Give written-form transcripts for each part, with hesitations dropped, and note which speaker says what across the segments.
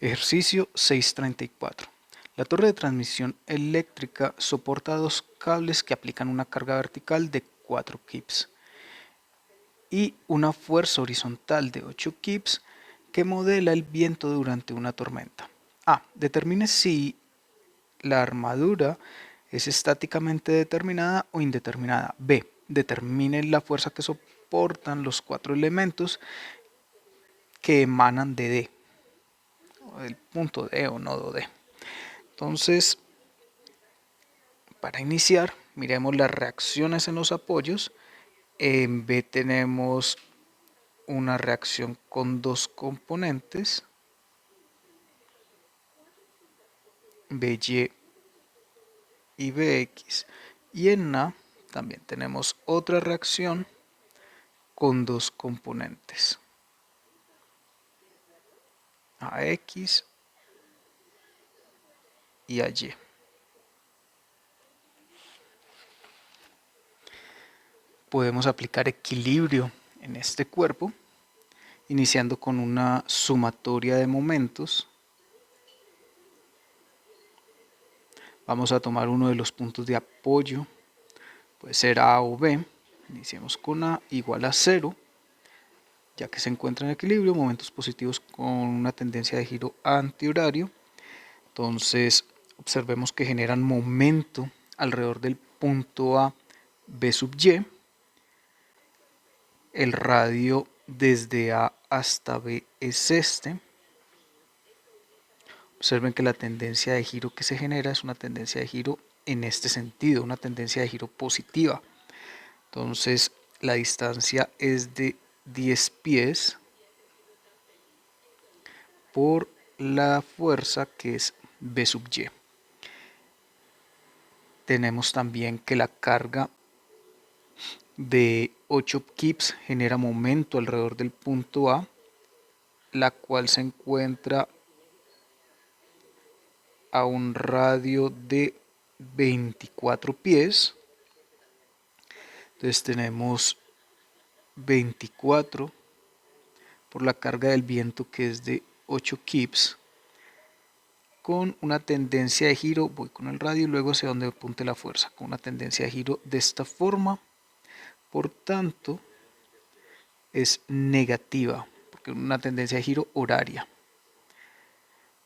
Speaker 1: Ejercicio 634. La torre de transmisión eléctrica soporta dos cables que aplican una carga vertical de 4 kips y una fuerza horizontal de 8 kips que modela el viento durante una tormenta. A. Determine si la armadura es estáticamente determinada o indeterminada. B. Determine la fuerza que soportan los 4 elementos que emanan de D, o del punto D o nodo D. Entonces, para iniciar, miremos las reacciones en los apoyos. En B tenemos una reacción con dos componentes, BY y BX. Y en A también tenemos otra reacción con dos componentes, AX y AY. Podemos aplicar equilibrio en este cuerpo, iniciando con una sumatoria de momentos. Vamos a tomar uno de los puntos de apoyo, puede ser A o B. Iniciemos con A igual a 0, ya que se encuentra en equilibrio, momentos positivos con una tendencia de giro antihorario. Entonces, observemos que generan momento alrededor del punto A, B sub Y. El radio desde A hasta B es este. Observen que la tendencia de giro que se genera es una tendencia de giro en este sentido, una tendencia de giro positiva. Entonces, la distancia es de 10 pies por la fuerza que es B sub Y. Tenemos también que la carga de 8 kips genera momento alrededor del punto A, la cual se encuentra a un radio de 24 pies. Entonces tenemos 24 por la carga del viento que es de 8 kips con una tendencia de giro, voy con el radio y luego hacia donde apunte la fuerza, con una tendencia de giro de esta forma. Por tanto, es negativa, porque es una tendencia de giro horaria.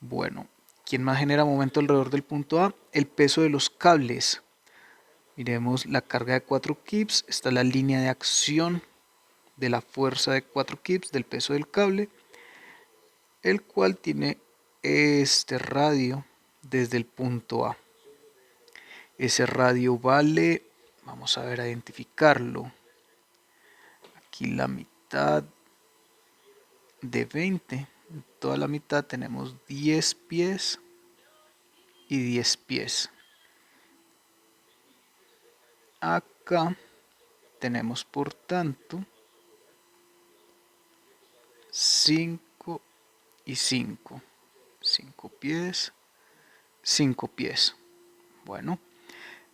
Speaker 1: Bueno, ¿quién más genera momento alrededor del punto A? El peso de los cables. Miremos la carga de 4 kips, está la línea de acción de la fuerza de 4 kips del peso del cable, el cual tiene este radio desde el punto A. Ese radio vale, vamos a ver a identificarlo, aquí la mitad de 20, en toda la mitad tenemos 10 pies y 10 pies. Acá tenemos por tanto 5 y 5, 5 pies, 5 pies. Bueno,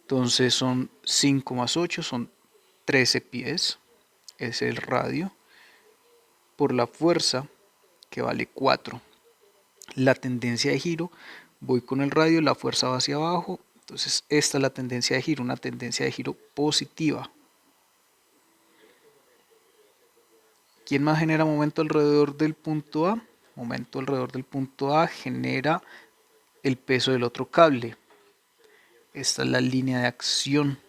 Speaker 1: entonces son 5 más 8, son 13 pies, es el radio, por la fuerza que vale 4. La tendencia de giro, voy con el radio, la fuerza va hacia abajo, entonces esta es la tendencia de giro, una tendencia de giro positiva. ¿Quién más genera momento alrededor del punto A? Momento alrededor del punto A genera el peso del otro cable. Esta es la línea de acción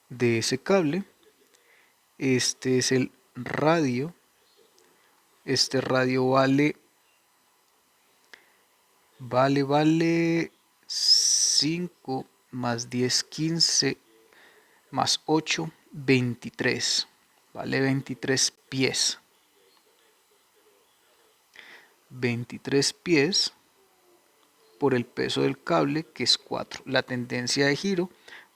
Speaker 1: de ese cable. Este es el radio. Este radio vale 5 más 10, 15 más 8, 23. Vale 23 pies. 23 pies por el peso del cable, que es 4. La tendencia de giro,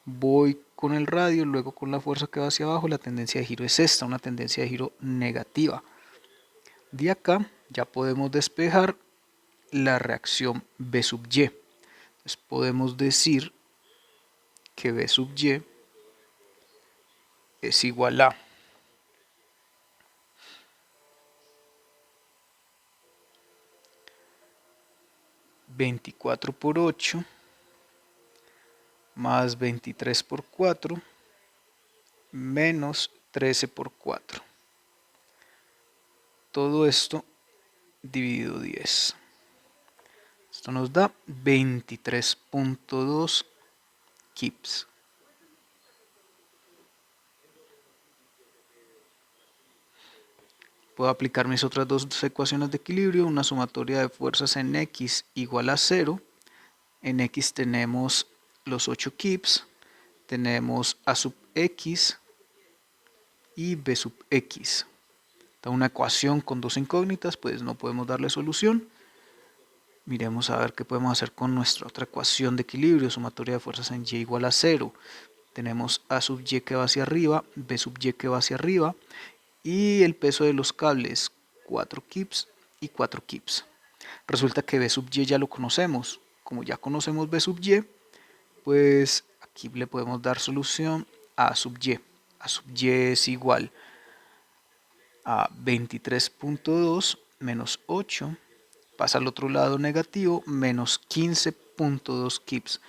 Speaker 1: voy con el radio, luego con la fuerza que va hacia abajo, la tendencia de giro es esta, una tendencia de giro negativa. De acá ya podemos despejar la reacción B sub Y. Entonces podemos decir que B sub Y es igual a 24 por 8 más 23 por 4 menos 13 por 4. Todo esto dividido 10. Esto nos da 23.2 kips. Puedo aplicar mis otras dos ecuaciones de equilibrio, una sumatoria de fuerzas en X igual a 0. En X tenemos los 8 kips, tenemos A sub X y B sub X. Está una ecuación con dos incógnitas, pues no podemos darle solución. Miremos a ver qué podemos hacer con nuestra otra ecuación de equilibrio, sumatoria de fuerzas en Y igual a 0. Tenemos A sub Y que va hacia arriba, B sub Y que va hacia arriba, y el peso de los cables, 4 kips y 4 kips. Resulta que B sub Y ya lo conocemos. Como ya conocemos B sub Y, pues aquí le podemos dar solución a A sub Y. A sub Y es igual a 23.2 menos 8, pasa al otro lado negativo, menos 15.2 kips.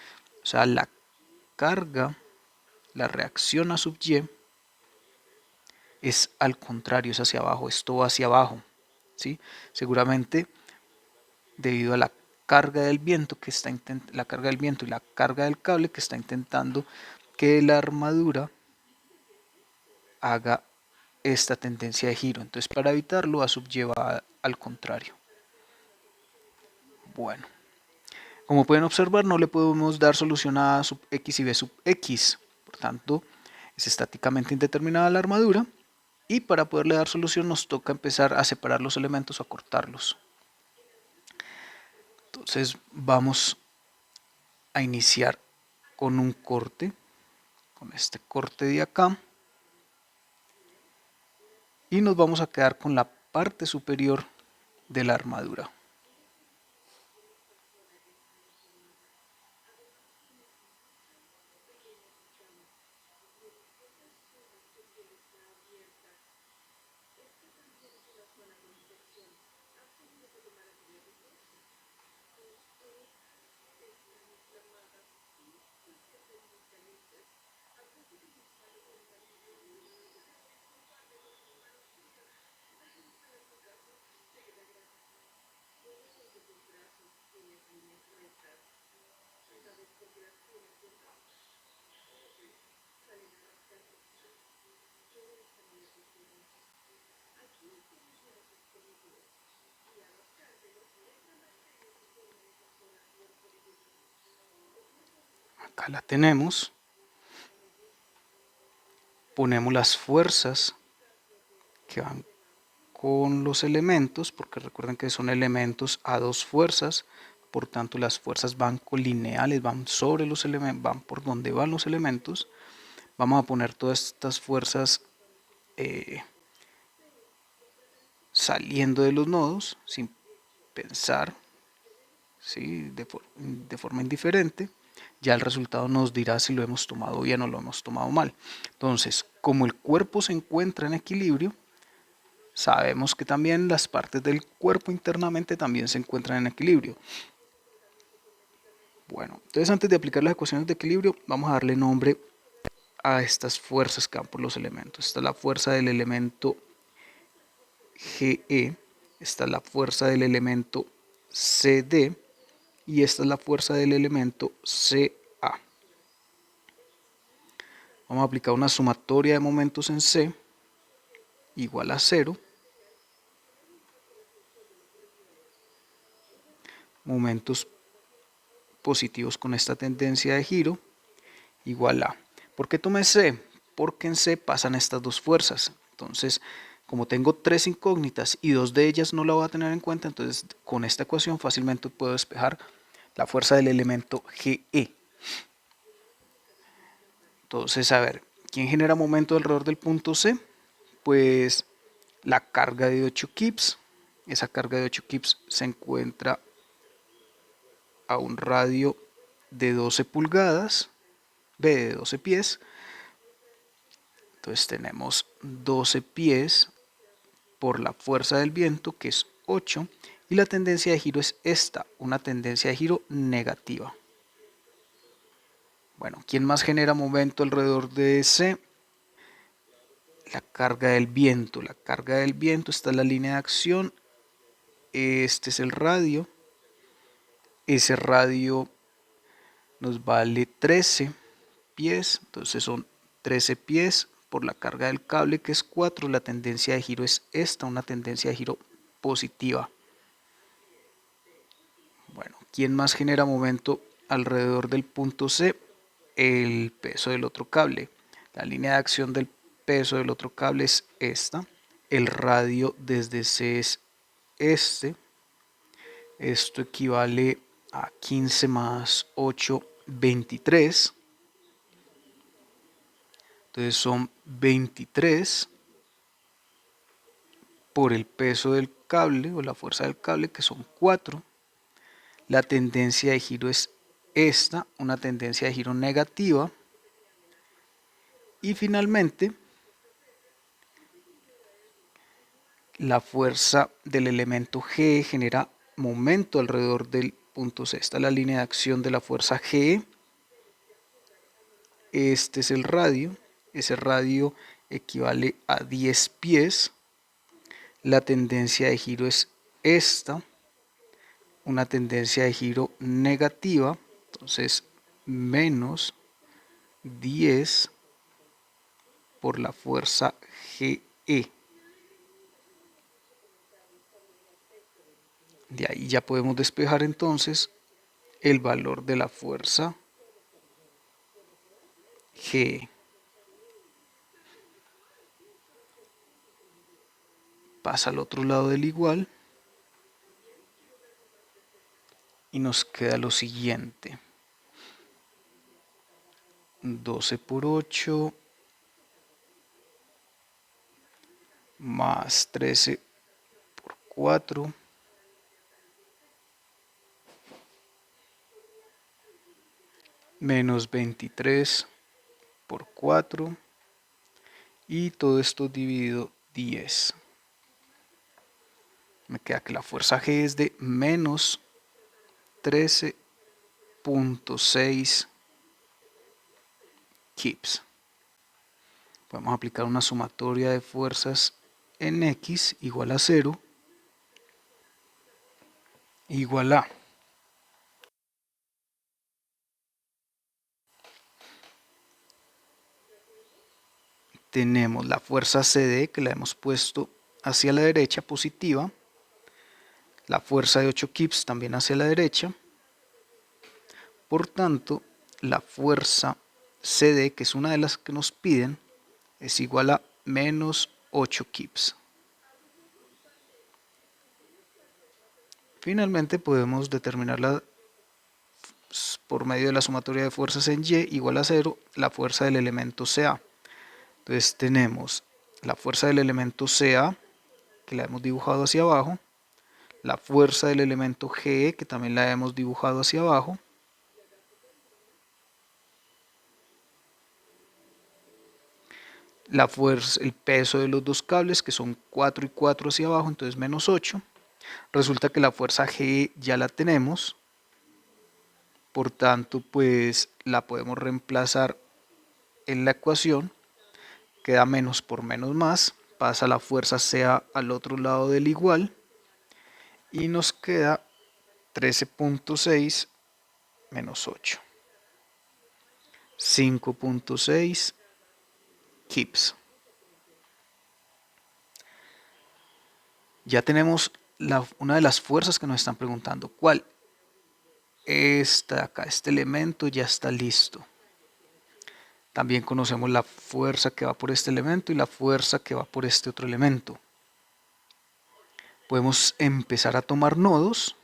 Speaker 1: O sea, la carga, la reacción A sub Y es al contrario, es hacia abajo, esto va hacia abajo, ¿sí? Seguramente debido a la carga del viento que está la carga del viento y la carga del cable que está intentando que la armadura haga esta tendencia de giro. Entonces, para evitarlo, A sub Y va al contrario. Bueno, como pueden observar, no le podemos dar solución a A sub X y B sub X. Por tanto, es estáticamente indeterminada la armadura. Y para poderle dar solución nos toca empezar a separar los elementos o a cortarlos. Entonces vamos a iniciar con un corte, con este corte de acá. Y nos vamos a quedar con la parte superior de la armadura. Acá la tenemos. Ponemos las fuerzas que van con los elementos, porque recuerden que son elementos a dos fuerzas, por tanto las fuerzas van colineales, van sobre los elementos, van por donde van los elementos. Vamos a poner todas estas fuerzas saliendo de los nodos, sin pensar, ¿sí? de forma indiferente. Ya el resultado nos dirá si lo hemos tomado bien o lo hemos tomado mal. Entonces, como el cuerpo se encuentra en equilibrio, sabemos que también las partes del cuerpo internamente también se encuentran en equilibrio. Bueno, entonces antes de aplicar las ecuaciones de equilibrio, vamos a darle nombre a estas fuerzas que van por los elementos. Esta es la fuerza del elemento GE, esta es la fuerza del elemento CD y esta es la fuerza del elemento CA. Vamos a aplicar una sumatoria de momentos en C igual a 0. Momentos positivos con esta tendencia de giro igual a. ¿Por qué tomé C? Porque en C pasan estas dos fuerzas. Entonces, como tengo tres incógnitas y dos de ellas no la voy a tener en cuenta, entonces con esta ecuación fácilmente puedo despejar la fuerza del elemento GE. Entonces, a ver, ¿quién genera momento alrededor del punto C? Pues la carga de 8 kips. Esa carga de 8 kips se encuentra a un radio de 12 pulgadas, de 12 pies. Entonces tenemos 12 pies por la fuerza del viento, que es 8, y la tendencia de giro es esta, una tendencia de giro negativa. Bueno, ¿quién más genera momento alrededor de ese? La carga del viento. La carga del viento, esta es la línea de acción, este es el radio, ese radio nos vale 13 pies, entonces son 13 pies por la carga del cable que es 4, la tendencia de giro es esta, una tendencia de giro positiva. Bueno, ¿quién más genera momento alrededor del punto C? El peso del otro cable. La línea de acción del peso del otro cable es esta. El radio desde C es este. Esto equivale a 15 más 8, 23. Entonces son 23 por el peso del cable o la fuerza del cable, que son 4. La tendencia de giro es esta, una tendencia de giro negativa. Y finalmente, la fuerza del elemento G genera momento alrededor del punto C. Esta es la línea de acción de la fuerza G. Este es el radio. Ese radio equivale a 10 pies. La tendencia de giro es esta, una tendencia de giro negativa. Entonces, menos 10 por la fuerza GE. De ahí ya podemos despejar entonces el valor de la fuerza G. Pasa al otro lado del igual y nos queda lo siguiente. 12 por 8 más 13 por 4 menos 23 por 4 y todo esto dividido 10. Me queda que la fuerza G es de menos 13.6 kips. Podemos aplicar una sumatoria de fuerzas en X igual a 0 igual a tenemos la fuerza CD que la hemos puesto hacia la derecha positiva, la fuerza de 8 kips también hacia la derecha, por tanto la fuerza CD, que es una de las que nos piden, es igual a menos 8 kips. Finalmente podemos determinarla por medio de la sumatoria de fuerzas en Y igual a 0, la fuerza del elemento CA. Entonces tenemos la fuerza del elemento CA, que la hemos dibujado hacia abajo, la fuerza del elemento GE, que también la hemos dibujado hacia abajo, la fuerza, el peso de los dos cables, que son 4 y 4 hacia abajo, entonces menos 8. Resulta que la fuerza GE ya la tenemos, por tanto pues la podemos reemplazar en la ecuación, queda menos por menos más, pasa la fuerza CA al otro lado del igual y nos queda 13.6 menos 8, 5.6 kips. Ya tenemos una de las fuerzas que nos están preguntando. ¿Cuál? Esta de acá, este elemento ya está listo. También conocemos la fuerza que va por este elemento y la fuerza que va por este otro elemento. Podemos empezar a tomar nodos.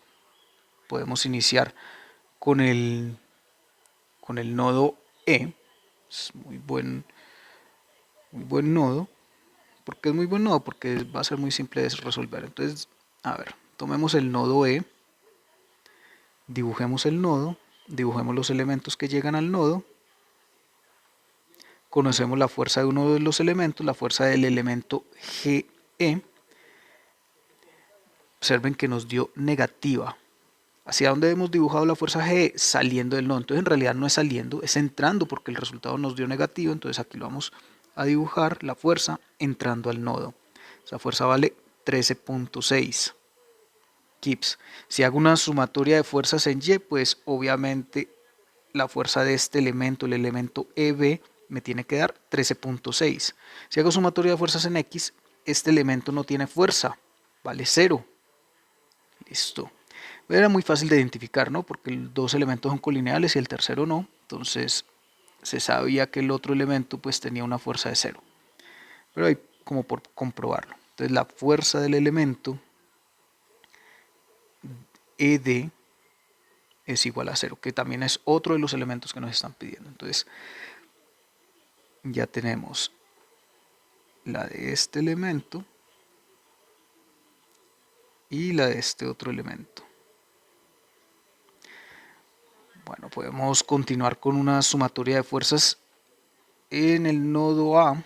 Speaker 1: Podemos iniciar con el nodo E. Es muy buen nodo. ¿Por qué es muy buen nodo? Porque va a ser muy simple de resolver. Entonces, a ver, tomemos el nodo E. Dibujemos el nodo. Dibujemos los elementos que llegan al nodo. Conocemos la fuerza de uno de los elementos, la fuerza del elemento GE. observen que nos dio negativa. ¿Hacia dónde hemos dibujado la fuerza G? Saliendo del nodo. Entonces en realidad no es saliendo, es entrando porque el resultado nos dio negativo. Entonces aquí lo vamos a dibujar la fuerza entrando al nodo. Esa fuerza vale 13.6 kips. Si hago una sumatoria de fuerzas en Y, pues obviamente la fuerza de este elemento, el elemento EB, me tiene que dar 13.6. Si hago sumatoria de fuerzas en X, este elemento no tiene fuerza, vale 0. Listo. Era muy fácil de identificar, ¿no? Porque los dos elementos son colineales y el tercero no. Entonces se sabía que el otro elemento pues tenía una fuerza de 0. Pero hay como por comprobarlo. Entonces la fuerza del elemento ED es igual a 0, que también es otro de los elementos que nos están pidiendo. Entonces ya tenemos la de este elemento y la de este otro elemento. Bueno, podemos continuar con una sumatoria de fuerzas en el nodo A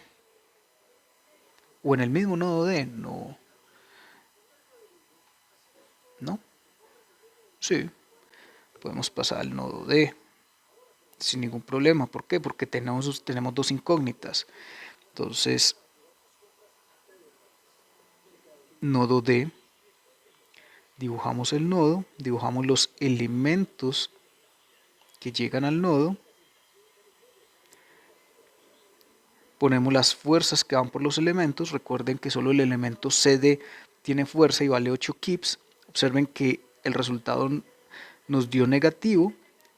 Speaker 1: o en el mismo nodo D. No. Sí. Podemos pasar al nodo D sin ningún problema. ¿Por qué? Porque tenemos dos incógnitas. Entonces, nodo D, dibujamos el nodo, dibujamos los elementos que llegan al nodo, ponemos las fuerzas que van por los elementos. Recuerden que solo el elemento CD tiene fuerza y vale 8 kips. Observen que el resultado nos dio negativo,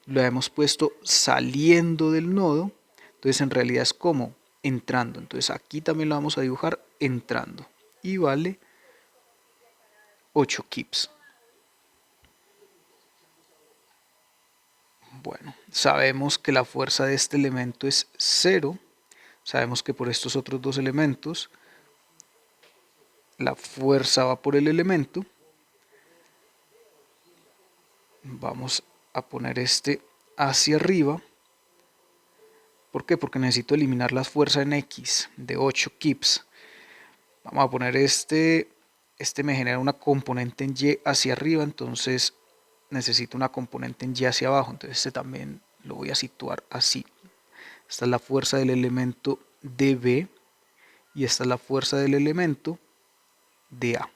Speaker 1: lo hemos puesto saliendo del nodo, entonces en realidad es como entrando. Entonces aquí también lo vamos a dibujar entrando y vale 8 kips. Bueno, sabemos que la fuerza de este elemento es 0. Sabemos que por estos otros dos elementos la fuerza va por el elemento. Vamos a poner este hacia arriba. ¿Por qué? Porque necesito eliminar la fuerza en X de 8 kips. Vamos a poner este me genera una componente en Y hacia arriba, entonces necesito una componente en Y hacia abajo. Entonces este también lo voy a situar así. Esta es la fuerza del elemento DB y esta es la fuerza del elemento DA.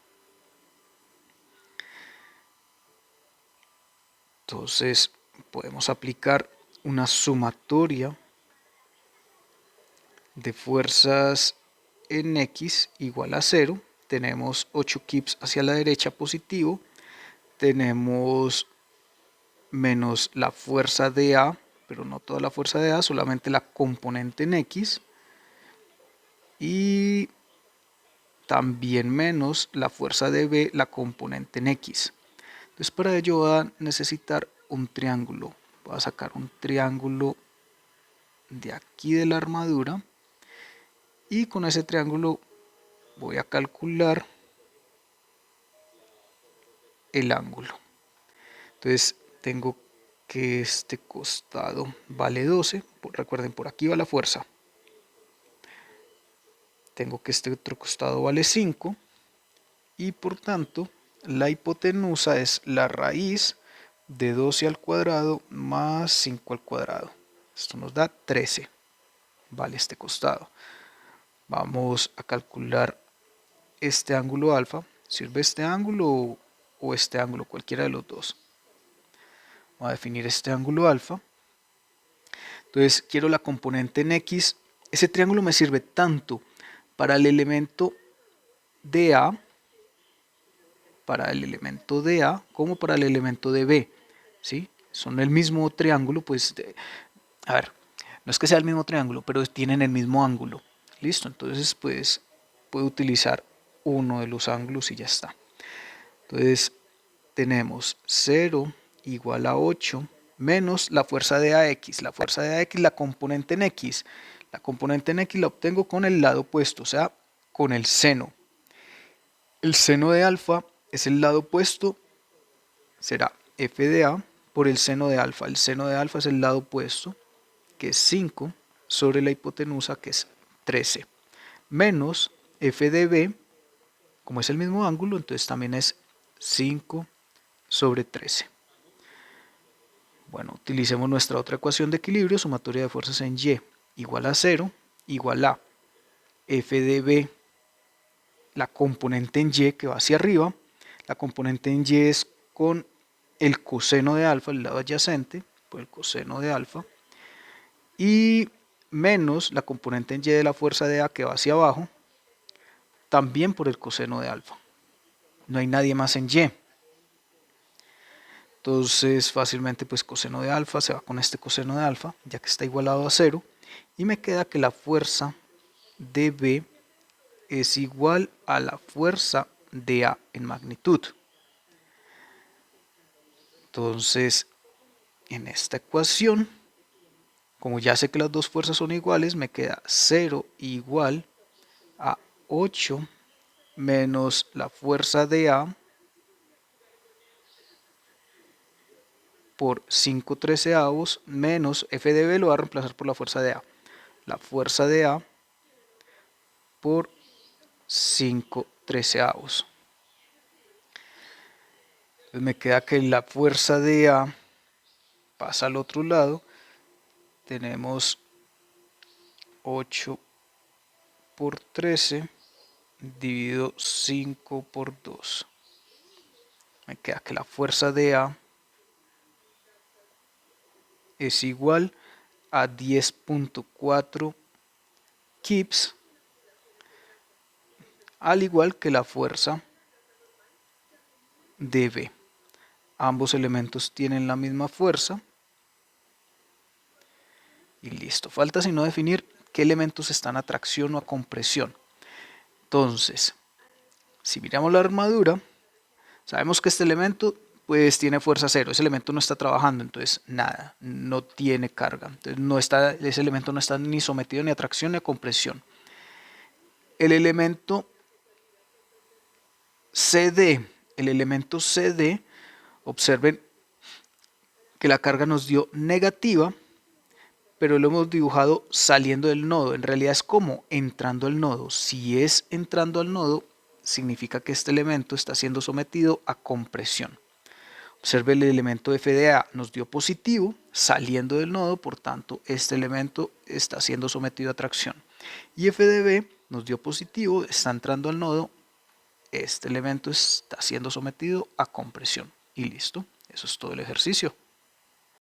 Speaker 1: Entonces podemos aplicar una sumatoria de fuerzas en X igual a 0. Tenemos 8 kips hacia la derecha positivo. Tenemos menos la fuerza de A, pero no toda la fuerza de A, solamente la componente en X. Y también menos la fuerza de B, la componente en X. Entonces para ello voy a necesitar un triángulo. Voy a sacar un triángulo de aquí de la armadura. Y con ese triángulo voy a calcular el ángulo. Entonces tengo que este costado vale 12. Recuerden, por aquí va la fuerza. Tengo que este otro costado vale 5. Y por tanto, la hipotenusa es la raíz de 12 al cuadrado más 5 al cuadrado. Esto nos da 13. Vale este costado. Vamos a calcular este ángulo alfa. ¿Sirve este ángulo o este ángulo? Cualquiera de los dos. Voy a definir este ángulo alfa. Entonces quiero la componente en X. Ese triángulo me sirve tanto para el elemento DA, como para el elemento de B. ¿Sí? Son el mismo triángulo, pues, a ver, no es que sea el mismo triángulo, pero tienen el mismo ángulo. Listo, entonces pues puedo utilizar uno de los ángulos y ya está. Entonces tenemos 0 igual a 8 menos la fuerza de AX. La fuerza de AX, la componente en X. La componente en X la obtengo con el lado opuesto, o sea, con el seno. El seno de alfa es el lado opuesto, será f de a por el seno de alfa. El seno de alfa es el lado opuesto, que es 5, sobre la hipotenusa, que es 13, menos f de b, como es el mismo ángulo, entonces también es 5 sobre 13. Bueno, utilicemos nuestra otra ecuación de equilibrio, sumatoria de fuerzas en Y igual a 0, igual a F de B, la componente en Y que va hacia arriba. La componente en Y es con el coseno de alfa, el lado adyacente, por el coseno de alfa, y menos la componente en Y de la fuerza de A que va hacia abajo, también por el coseno de alfa. No hay nadie más en Y. Entonces fácilmente pues coseno de alfa se va con este coseno de alfa, ya que está igualado a 0. Y me queda que la fuerza de B es igual a la fuerza de A en magnitud. Entonces, en esta ecuación, como ya sé que las dos fuerzas son iguales, me queda 0 igual a 8 menos la fuerza de A por 5/13 menos F de B lo voy a reemplazar por la fuerza de A. La fuerza de A por 5/13. Entonces me queda que la fuerza de A pasa al otro lado. Tenemos 8 por 13 dividido 5 por 2. Me queda que la fuerza de A es igual a 10.4 kips, al igual que la fuerza de B. Ambos elementos tienen la misma fuerza. Y listo. Falta sino definir qué elementos están a tracción o a compresión. Entonces, si miramos la armadura, sabemos que este elemento pues tiene fuerza 0. Ese elemento no está trabajando, entonces nada, no tiene carga. Entonces ese elemento no está ni sometido ni a tracción ni a compresión. El elemento CD, observen que la carga nos dio negativa, pero lo hemos dibujado saliendo del nodo. En realidad es como entrando al nodo. Si es entrando al nodo, significa que este elemento está siendo sometido a compresión. Observe, el elemento FDA nos dio positivo saliendo del nodo, por tanto este elemento está siendo sometido a tracción. Y FDB nos dio positivo, está entrando al nodo, este elemento está siendo sometido a compresión. Y listo, eso es todo el ejercicio.